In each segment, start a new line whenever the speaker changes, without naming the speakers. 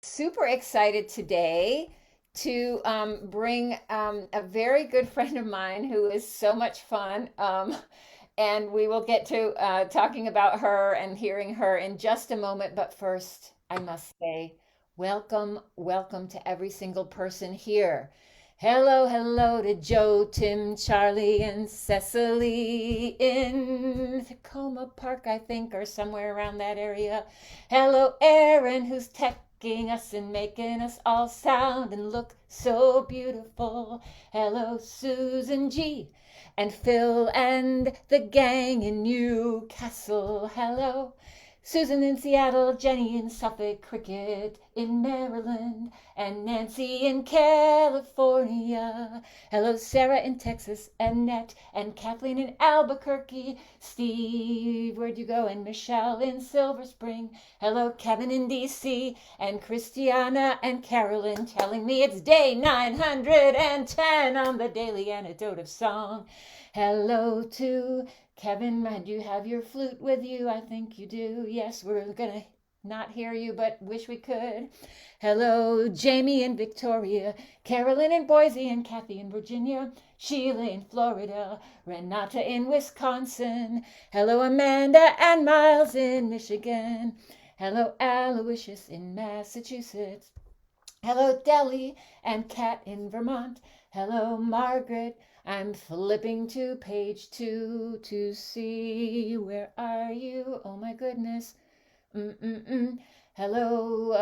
Super excited today to bring a very good friend of mine who is so much fun. And we will get to talking about her and hearing her in just a moment. But first, I must say, welcome, welcome to every single person here. Hello, hello to Joe, Tim, Charlie, and Cecily in Tacoma Park, I think, or somewhere around that area. Hello, Aaron, who's teching us and making us all sound and look so beautiful. Hello, Susan G. and Phil and the gang in Newcastle. Hello, Susan in Seattle, Jenny in Suffolk, Cricket in Maryland, and Nancy in California. Hello, Sarah in Texas, Annette and Kathleen in Albuquerque, Steve, where'd you go? And Michelle in Silver Spring. Hello, Kevin in DC, and Christiana and Carolyn telling me it's day 910 on the Daily Antidote of Song. Hello to Kevin, do you have your flute with you? I think you do. Yes, we're gonna not hear you, but wish we could. Hello, Jamie in Victoria, Carolyn in Boise, and Kathy in Virginia, Sheila in Florida, Renata in Wisconsin. Hello, Amanda and Miles in Michigan. Hello, Aloysius in Massachusetts. Hello, Delhi and Kat in Vermont. Hello, Margaret. I'm flipping to page 2 to see where are you? Oh my goodness. Mm-mm-mm. Hello,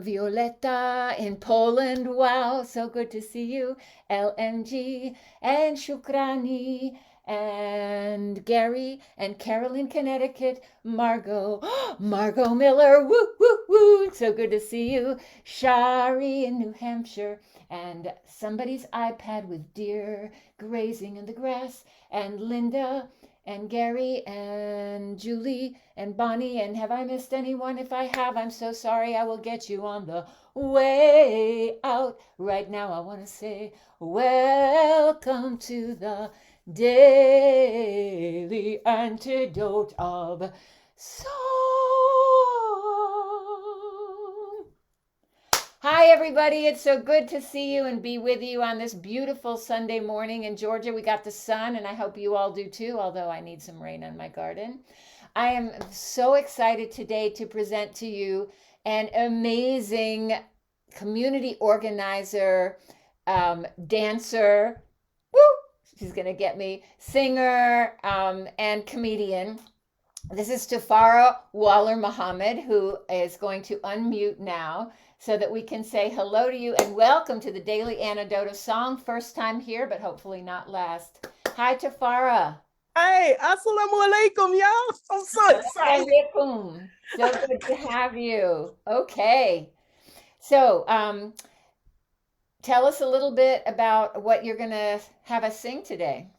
Violetta in Poland. Wow, so good to see you. LMG and Shukrani and Gary and Carol in Connecticut. Margot, Margot Miller. Woo, woo, woo. So good to see you. Shari in New Hampshire and somebody's iPad with deer grazing in the grass and Linda and Gary and Julie and Bonnie. And have I missed anyone? If I have, I'm so sorry. I will get you on the way out. Right now, I want to say, welcome to the Daily Antidote of Song. Hi, everybody. It's so good to see you and be with you on this beautiful Sunday morning in Georgia. We got the sun, and I hope you all do too, although I need some rain on my garden. I am so excited today to present to you an amazing community organizer, dancer, woo, she's going to get me, singer, and comedian. This is Tufara Waller Muhammad, who is going to unmute now so that we can say hello to you and welcome to the Daily Antidote of Song. First time here, but hopefully not last. Hi, Tufara.
Hey, assalamu alaikum, y'all. I'm so excited.
Alaikum. So good to have you. Okay. So, tell us a little bit about what you're going to have us sing today.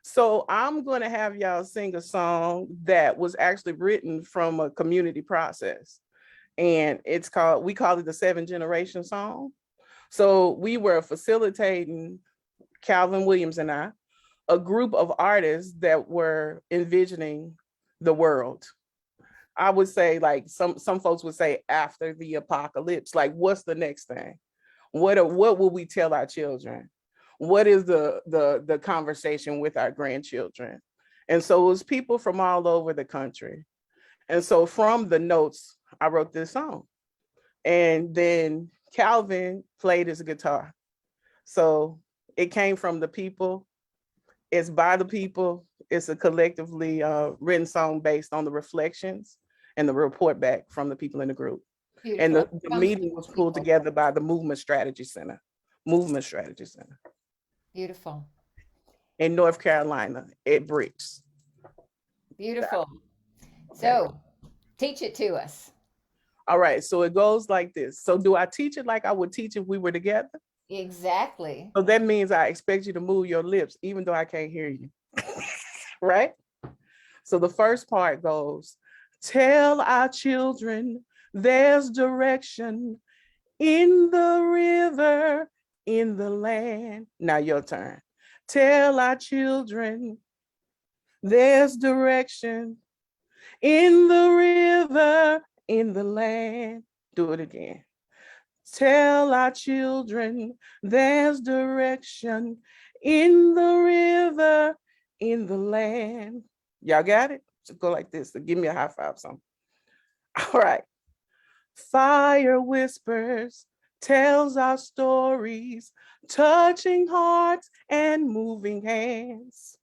So I'm going to have y'all sing a song that was actually written from a community process. And we call it the 7 generation song. So we were facilitating, Calvin Williams and I, a group of artists that were envisioning the world. I would say, like some folks would say, after the apocalypse, like what's the next thing? What will we tell our children? What is the conversation with our grandchildren? And so it was people from all over the country. And so from the notes, I wrote this song. And then Calvin played his guitar. So it came from the people. It's by the people. It's a collectively written song based on the reflections and the report back from the people in the group. And
Beautiful.
the
From
meeting was pulled
people.
together by the Movement Strategy Center, Movement Strategy Center
Beautiful.
in North Carolina at Bricks.
Beautiful.
Okay.
So, teach it to us.
All right. So it goes like this. So do I teach it like I would teach if we were together?
Exactly.
So that means I expect you to move your lips, even though I can't hear you. Right? So the first part goes, tell our children there's direction in the river, in the land. Now your turn. Tell our children there's direction in the river, in the land. Do it again. Tell our children there's direction in the river, in the land. Y'all got it? So go like this. So give me a high five, something. All right. Fire whispers, tells our stories, touching hearts and moving hands.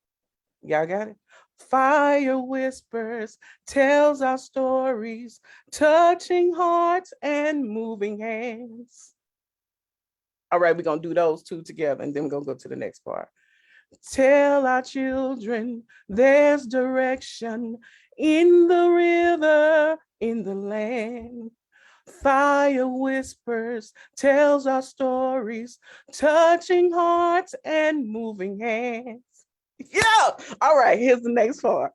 Y'all got it? Fire whispers, tells our stories, touching hearts and moving hands. All right, we're gonna do those two together and then we're gonna go to the next part. Tell our children there's direction in the river, in the land. Fire whispers, tells our stories, touching hearts and moving hands. Yeah. All right, here's the next part.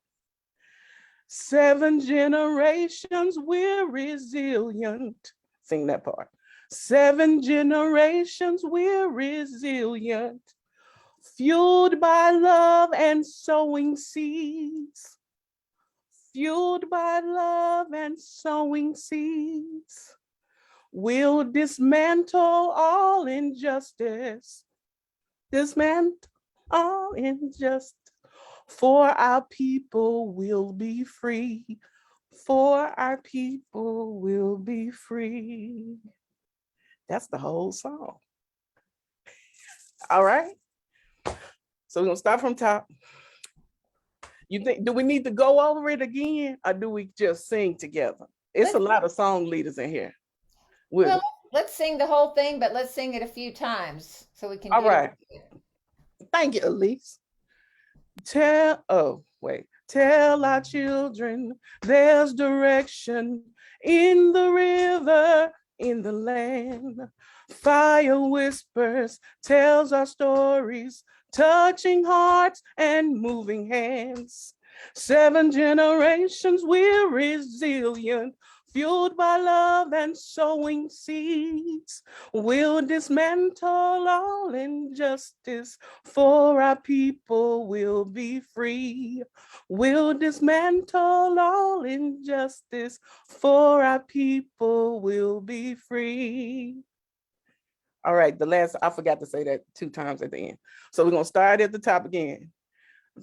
7 generations, we're resilient. Sing that part. 7 generations, we're resilient. Fueled by love and sowing seeds. Fueled by love and sowing seeds. We'll dismantle all injustice. Dismantle all injustice. For our people will be free. For our people will be free. That's the whole song. All right. So we're gonna start from top. You think, do we need to go over it again or do we just sing together? It's a lot of song leaders in here.
Well, let's sing the whole thing, but let's sing it a few times so we can
All
get
right. Thank you, Elise. Tell our children there's direction in the river, in the land. Fire whispers, tells our stories, touching hearts and moving hands. 7 generations, we're resilient, fueled by love and sowing seeds. We'll dismantle all injustice, for our people will be free. We'll dismantle all injustice, for our people will be free. All right, the last, I forgot to say that 2 times at the end. So we're gonna start at the top again.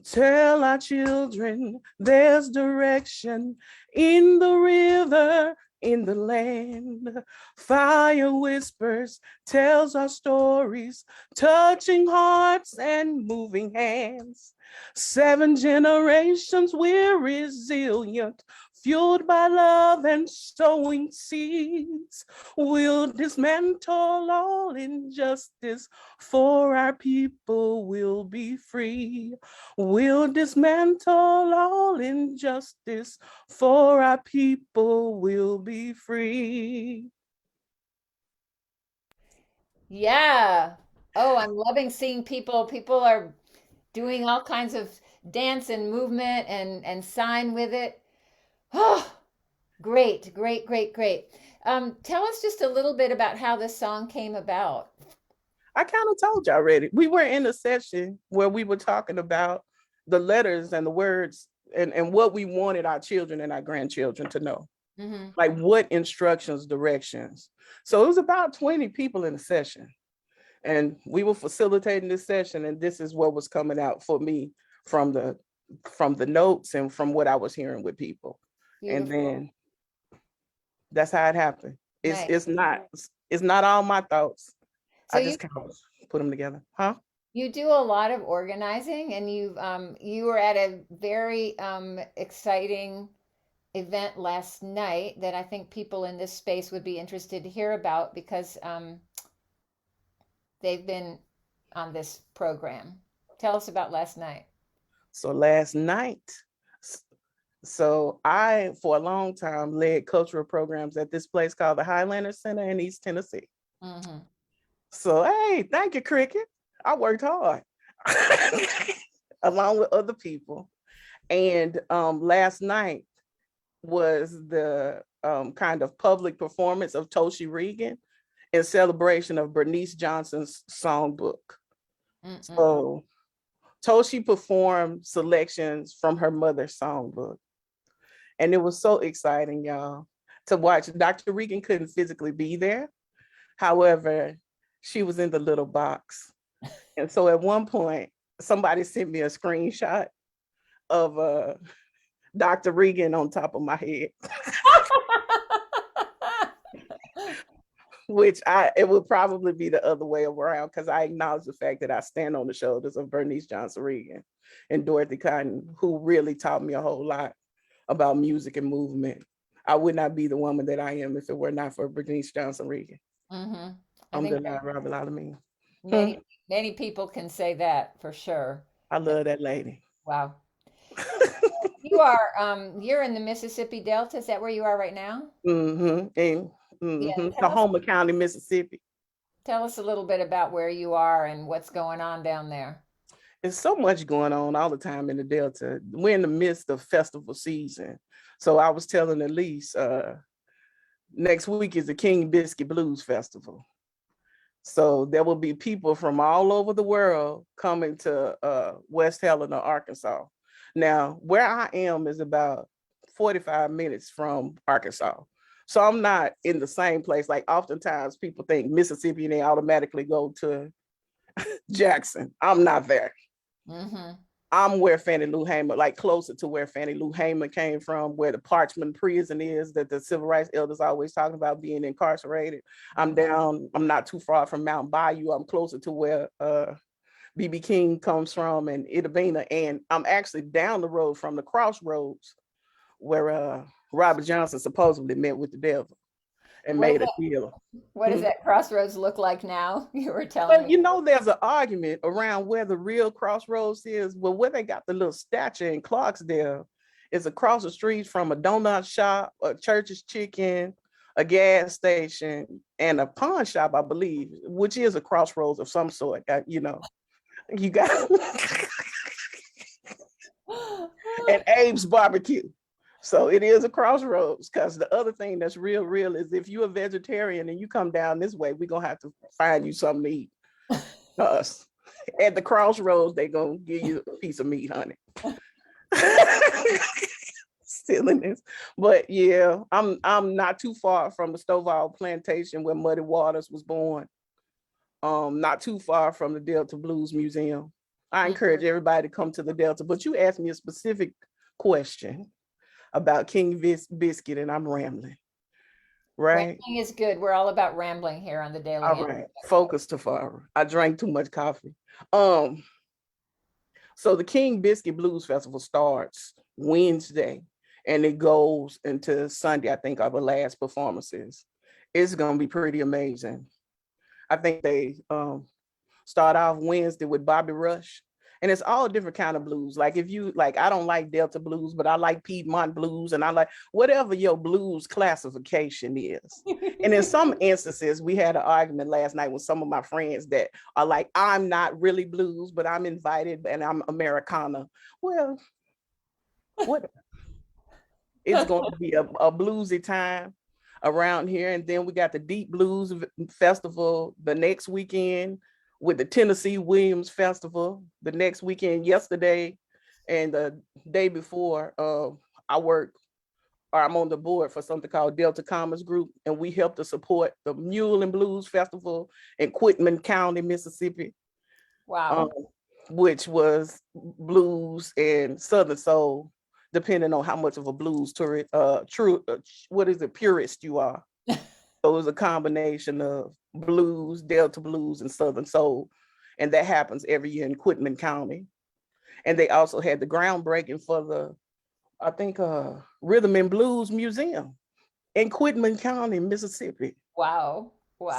Tell our children there's direction in the river, in the land. Fire whispers, tells our stories, touching hearts and moving hands. 7 generations, we're resilient, fueled by love and sowing seeds. We'll dismantle all injustice, for our people will be free. We'll dismantle all injustice, for our people will be free.
Yeah. Oh, I'm loving seeing people. People are doing all kinds of dance and movement and sign with it. Oh, great, great, great, great. Tell us just a little bit about how this song came about.
I kind of told you already. We were in a session where we were talking about the letters and the words and what we wanted our children and our grandchildren to know.
Mm-hmm.
Like what instructions, directions. So it was about 20 people in the session. And we were facilitating this session, and this is what was coming out for me from the notes and from what I was hearing with people.
Beautiful.
And then that's how it happened. It's
Nice.
it's not all my thoughts.
So
I just kind of put them together. Huh?
you do a lot of organizing, and you were at a very exciting event last night that I think people in this space would be interested to hear about because they've been on this program. Tell us about last night.
So last night, so I, for a long time, led cultural programs at this place called the Highlander Center in East Tennessee.
Mm-hmm.
So, hey, thank you, Cricket. I worked hard along with other people. And last night was the kind of public performance of Toshi Regan in celebration of Bernice Johnson's songbook.
Mm-mm.
So Toshi performed selections from her mother's songbook. And it was so exciting, y'all, to watch. Dr. Regan couldn't physically be there. However, she was in the little box. And so at one point, somebody sent me a screenshot of Dr. Regan on top of my head, which it would probably be the other way around because I acknowledge the fact that I stand on the shoulders of Bernice Johnson Regan and Dorothy Cotton, who really taught me a whole lot about music and movement. I would not be the woman that I am if it were not for Bernice Johnson Regan.
Mm-hmm. I
I'm
think
the Rabbil Alamein.
many people can say that for sure.
I love that lady.
Wow. You are you're in the Mississippi Delta. Is that where you are right now?
And
Yeah.
Tahoma County, Mississippi.
Tell us a little bit about where you are and what's going on down there.
There's so much going on all the time in the Delta. We're in the midst of festival season. So I was telling Elise, next week is the King Biscuit Blues Festival. So there will be people from all over the world coming to West Helena, Arkansas. Now, where I am is about 45 minutes from Arkansas. So I'm not in the same place. Like oftentimes people think Mississippi and they automatically go to Jackson. I'm not there.
Mm-hmm.
I'm where Fannie Lou Hamer, like closer to where Fannie Lou Hamer came from, where the Parchman prison is that the civil rights elders always talking about being incarcerated. I'm not too far from Mount Bayou. I'm closer to where B.B. King comes from and Itabena. And I'm actually down the road from the crossroads where Robert Johnson supposedly met with the devil and made a deal.
What does that crossroads look like now? You were telling
But
me.
there's an argument around where the real crossroads is. Well, where they got the little statue in Clarksdale is across the street from a donut shop, a Church's Chicken, a gas station, and a pawn shop, I believe, which is a crossroads of some sort. You got and Abe's Barbecue. So it is a crossroads because the other thing that's real is if you're a vegetarian and you come down this way, we're going to have to find you something to eat. Us. At the crossroads, they're going to give you a piece of meat, honey. Silliness. But yeah, I'm not too far from the Stovall Plantation where Muddy Waters was born. Not too far from the Delta Blues Museum. I encourage everybody to come to the Delta, but you asked me a specific question about King Biscuit and I'm rambling, right?
Rambling is good. We're all about rambling here on the Daily
All right, focus, Tufara. I drank too much coffee. So the King Biscuit Blues Festival starts Wednesday and it goes into Sunday, I think, are the last performances. It's gonna be pretty amazing. I think they start off Wednesday with Bobby Rush. And it's all different kind of blues. Like if you like, I don't like Delta blues, but I like Piedmont blues and I like whatever your blues classification is. And in some instances, we had an argument last night with some of my friends that are like, I'm not really blues, but I'm invited and I'm Americana. Well, what? It's going to be a bluesy time around here. And then we got the Deep Blues Festival the next weekend with the Tennessee Williams Festival the next weekend. Yesterday and the day before, I'm on the board for something called Delta Commerce Group, and we help to support the Mule and Blues Festival in Quitman County, Mississippi.
Wow.
Which was blues and Southern soul, depending on how much of a blues purist you are. So it was a combination of blues, Delta blues, and Southern soul. And that happens every year in Quitman County. And they also had the groundbreaking for the, I think, Rhythm and Blues Museum in Quitman County, Mississippi.
Wow.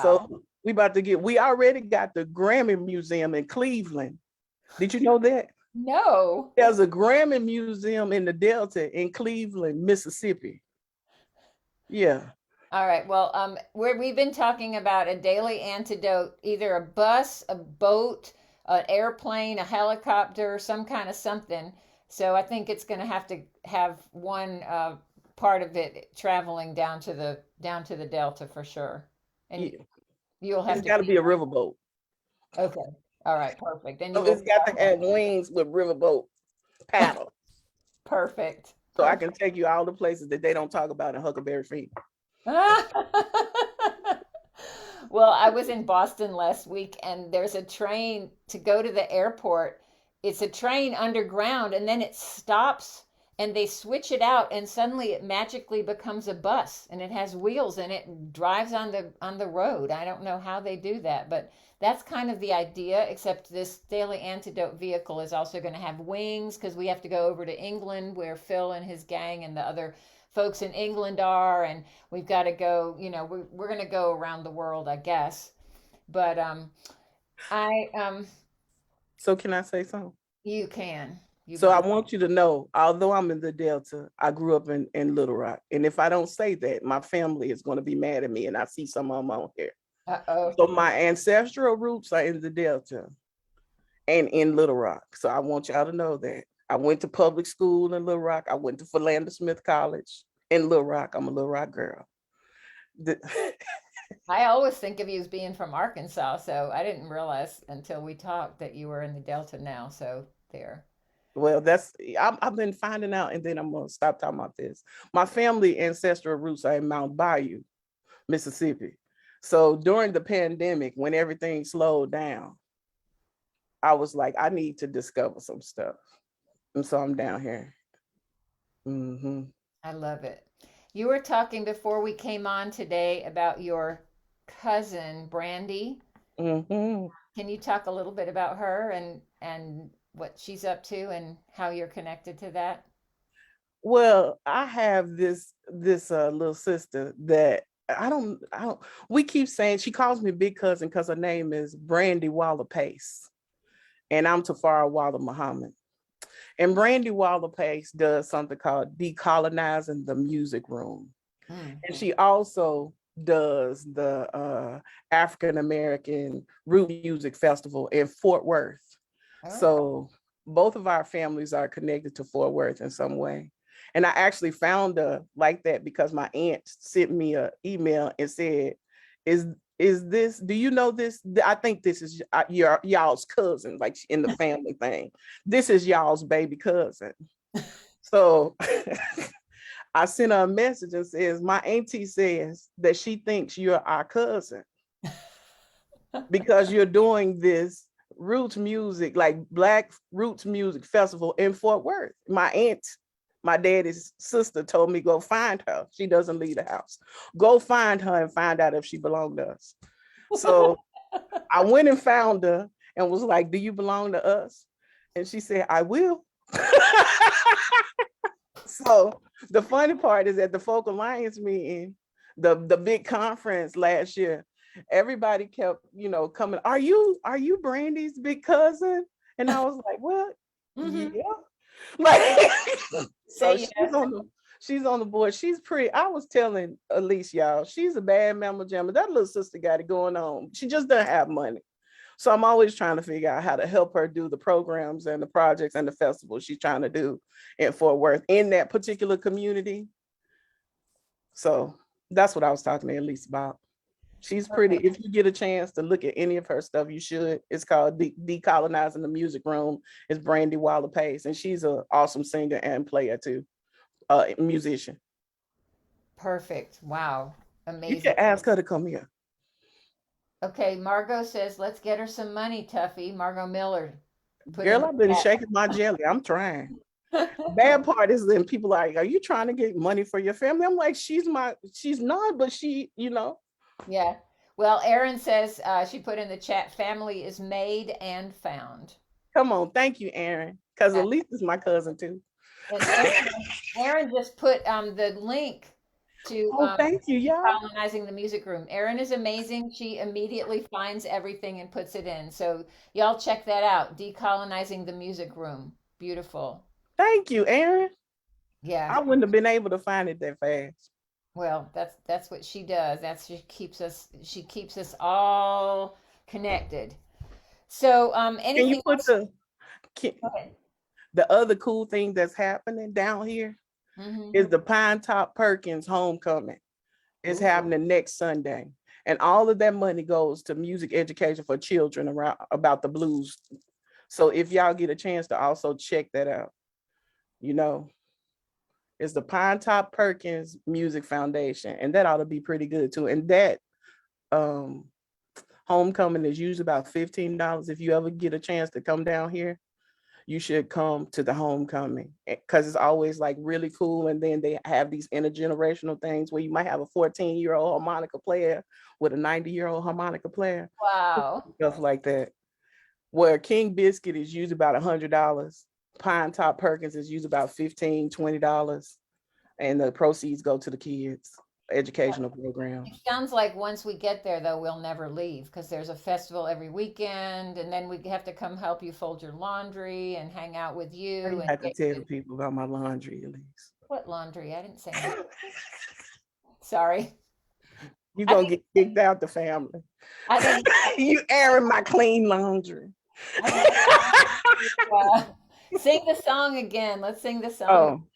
So we already got the Grammy Museum in Cleveland. Did you know that?
No.
There's a Grammy Museum in the Delta in Cleveland, Mississippi. Yeah.
All right. Well, we've been talking about a daily antidote, either a bus, a boat, an airplane, a helicopter, some kind of something. So I think it's going to have one part of it traveling down to the Delta for sure. And
Yeah.
you'll have
It's got to be a riverboat.
Okay. All right. Perfect. And
So it's got to have wings with riverboat paddle.
Perfect.
So I can take you all the places that they don't talk about in Huckleberry Finn.
Well, I was in Boston last week, and there's a train to go to the airport. It's a train underground, and then it stops, and they switch it out, and suddenly it magically becomes a bus, and it has wheels, and it drives on the road. I don't know how they do that, but that's kind of the idea. Except this daily antidote vehicle is also going to have wings because we have to go over to England, where Phil and his gang and the other folks in England are, and we've got to go, we're going to go around the world, I guess. But I
So can I say something?
you can. You
So I
can.
want you to know, although I'm in the Delta, I grew up in Little Rock. And if I don't say that, my family is going to be mad at me. And I see some of them on here.
Uh-oh.
So my ancestral roots are in the Delta and in Little Rock. So I want y'all to know that. I went to public school in Little Rock. I went to Philander Smith College in Little Rock. I'm a Little Rock girl.
I always think of you as being from Arkansas, so I didn't realize until we talked that you were in the Delta now. So there.
Well, I've been finding out, and then I'm gonna stop talking about this. My family ancestral roots are in Mount Bayou, Mississippi. So during the pandemic, when everything slowed down, I was like, I need to discover some stuff, and so I'm down here. Mm-hmm.
I love it. You were talking before we came on today about your cousin, Brandy.
Mm-hmm.
Can you talk a little bit about her and what she's up to and how you're connected to that?
Well, I have this little sister that I don't. We keep saying she calls me big cousin because her name is Brandy Waller Pace, and I'm Tufara Waller Muhammad. And Brandy Waller Pace does something called decolonizing the music room.
Mm.
And she also does the African American Root Music Festival in Fort Worth.
Oh.
So both of our families are connected to Fort Worth in some way. And I actually found her like that because my aunt sent me an email and said, "Is is this? Do you know this? I think this is y'all's cousin, like in the family thing. This is y'all's baby cousin." So I sent her a message and says, "My auntie says that she thinks you're our cousin because you're doing this roots music, like Black Roots Music Festival in Fort Worth." My aunt, my daddy's sister, told me go find her. She doesn't leave the house. Go find her and find out if she belonged to us. So I went and found her and was like, "Do you belong to us?" And she said, "I will." So the funny part is at the Folk Alliance meeting, the big conference last year, everybody kept, coming, are you Brandy's big cousin? And I was like, "What?"
Hmm.
Yeah. Like, so
Say
she's
yes.
on the board. She's pretty. I was telling Elise, y'all, she's a bad mamma jamma. That little sister got it going on. She just doesn't have money. So I'm always trying to figure out how to help her do the programs and the projects and the festivals she's trying to do in Fort Worth in that particular community. So that's what I was talking to Elise about. She's pretty.
Perfect.
If you get a chance to look at any of her stuff, you should. It's called Decolonizing the Music Room. It's Brandy Waller Pace, and she's an awesome singer and player too, musician.
Perfect. Wow.
You can
Amazing.
ask her to come here.
Okay, Margot says, let's get her some money, Tuffy. Margot Miller put in
Girl,
the
I've been
chat.
shaking my jelly. I'm trying. Bad part is then people are like, "Are you trying to get money for your family?" I'm like, she's not, but she.
Yeah. Well, Erin says she put in the chat, family is made and found.
Come on, thank you, Aaron. Because
Yeah.
Elise is my cousin too.
And Erin just put the link to
Oh, thank you, y'all.
colonizing the music room. Erin is amazing. She immediately finds everything and puts it in. So y'all check that out. Decolonizing the music room. Beautiful.
Thank you, Aaron.
Yeah.
I wouldn't have been able to find it that fast.
Well, that's what she does. That's she keeps us all connected. So
Can you
anything
put
else?
can,
Go ahead.
the other cool thing that's happening down here
Mm-hmm.
is the Pine Top Perkins homecoming. It's
Ooh.
happening next Sunday. And all of that money goes to music education for children around about the blues. So if y'all get a chance to also check that out, you know, It's the Pine Top Perkins Music Foundation, and that ought to be pretty good too. And that um homecoming is usually about $15. If you ever get a chance to come down here, you should come to the homecoming because it's always like really cool. And then they have these intergenerational things where you might have a 14-year-old harmonica player with a 90-year-old harmonica player,
Wow.
stuff like that. Where King Biscuit is usually about $100. Pine Top Perkins is usually about $15, $20. And the proceeds go to the kids' educational program.
It sounds like once we get there, though, we'll never leave because there's a festival every weekend, and then we have to come help you fold your laundry and hang out with
I
you
didn't
and
have to
get
tell
you.
people about my laundry, at least.
What laundry? I didn't say anything. Sorry.
You're
I
gonna
think
get kicked out the family.
I think
You airing my clean laundry.
I think sing the song again. Let's sing the song.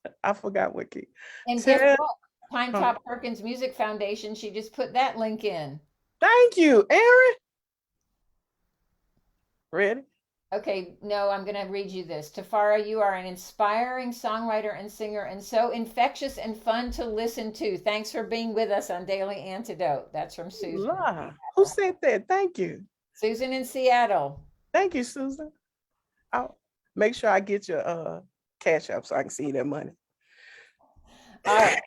Oh, I forgot what key.
And guess
Tell,
what? Pine
oh,
Top Perkins Music Foundation, she just put that link in.
thank you, Aaron. Ready?
Okay, no, I'm going to read you this. Tafara, you are an inspiring songwriter and singer and so infectious and fun to listen to. Thanks for being with us on Daily Antidote. That's from Susan.
La. Who said that? Thank you.
Susan in Seattle.
Thank you, Susan. I'll make sure I get your cash up so I can see that money.
All right,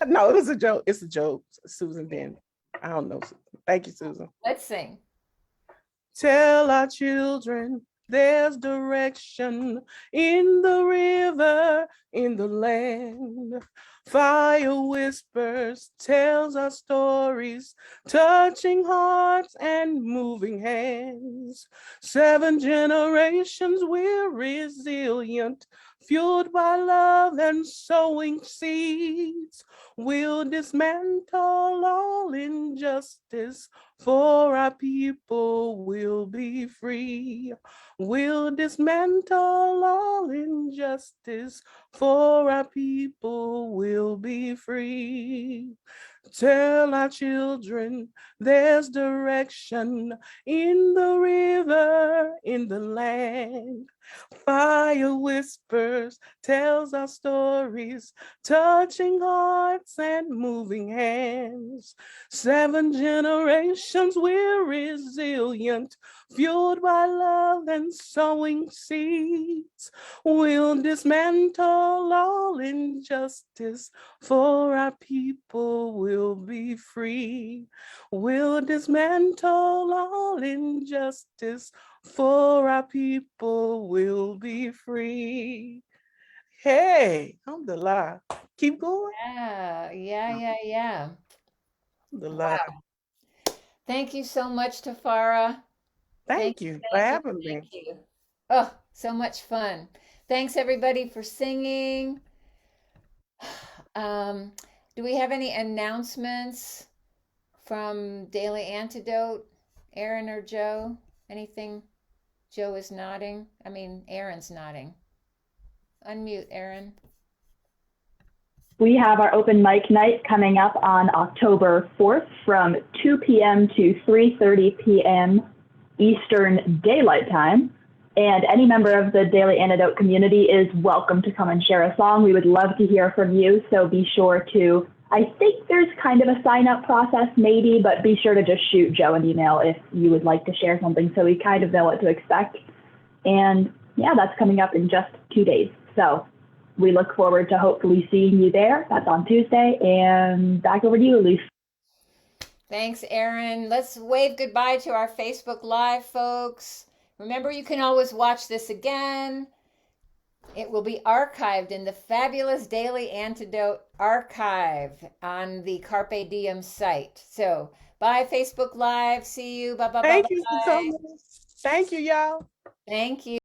No, it was a joke. It's a joke. Susan didn't. I don't know. Thank you, Susan.
let's sing.
Tell our children there's direction in the river, in the land. Fire whispers, tells our stories, touching hearts and moving hands. 7 generations, we're resilient, fueled by love and sowing seeds. We'll dismantle all injustice, for our people will be free. We'll dismantle all injustice, for our people will be free. Tell our children there's direction in the river, in the land. Fire whispers, tells our stories, touching hearts and moving hands. 7 generations, we're resilient, fueled by love and sowing seeds. We'll dismantle all injustice, for our people will be free. We'll dismantle all injustice, for our people will be free. Hey, alhamdulillah. Keep going.
Yeah.
Alhamdulillah.
Thank you so much, Tafara.
Thank you for having me.
Thank you. Oh, so much fun. Thanks everybody for singing. Um, do we have any announcements from Daily Antidote? Aaron or Joe? Anything? Joe is nodding. I mean, Aaron's nodding. Unmute, Aaron.
We have our open mic night coming up on October 4th from 2 p.m. to 3:30 p.m. Eastern Daylight Time. And any member of the Daily Antidote community is welcome to come and share a song. We would love to hear from you, so be sure to, I think there's kind of a sign-up process maybe, but be sure to just shoot Joe an email if you would like to share something so we kind of know what to expect. And yeah, that's coming up in just 2 days. So we look forward to hopefully seeing you there. That's on Tuesday. And back over to you, Elise.
Thanks, Aaron. Let's wave goodbye to our Facebook Live folks. Remember, you can always watch this again. It will be archived in the fabulous Daily Antidote archive on the Carpe Diem site. So, bye, Facebook Live. See you. Bye, bye, bye,
Thank you for
bye.
coming. Thank you, y'all.
Thank you.